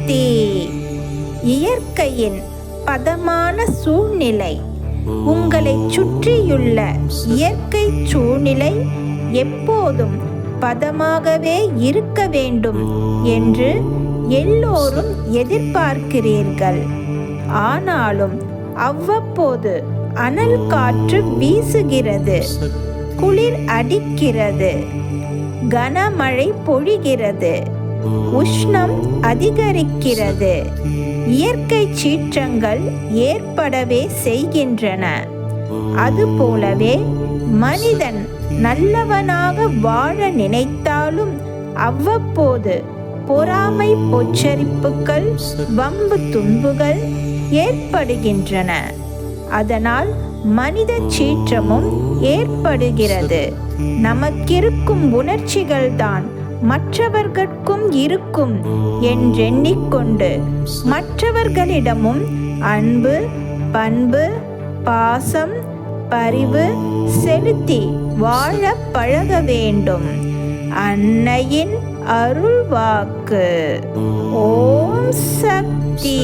சக்தி. இயற்கையின் பதமான சூழ்நிலை, உங்களை சுற்றியுள்ள இயற்கை சூழ்நிலை எப்போதும் பதமாகவே இருக்க வேண்டும் என்று எல்லோரும் எதிர்பார்க்கிறீர்கள். ஆனாலும் அவ்வப்போது அனல் காற்று வீசுகிறது, குளிர் அடிக்கிறது, கனமழை பொழிகிறது, உஷ்ணம் அதிகரிக்கிறது. இயற்கை சீற்றங்கள் ஏற்படவே செய்கின்றன. அதுபோலவே மனிதன் நல்லவனாக வாழ நினைத்தாலும் அவ்வப்போது பொறாமை பொச்சரிப்புகள், வம்பு துன்புகள் ஏற்படுகின்றன. அதனால் மனித சீற்றமும் ஏற்படுகிறது. நமக்கிருக்கும் உணர்ச்சிகள்தான் மற்றவர்கட்கும் இருக்கும் என்றெண்ணிக்கொண்டு மற்றவர்களிடமும் அன்பு, பண்பு, பாசம், பரிவு செலுத்தி வாழ பழக வேண்டும். அன்னையின் அருள்வாக்கு. ஓம் சக்தி.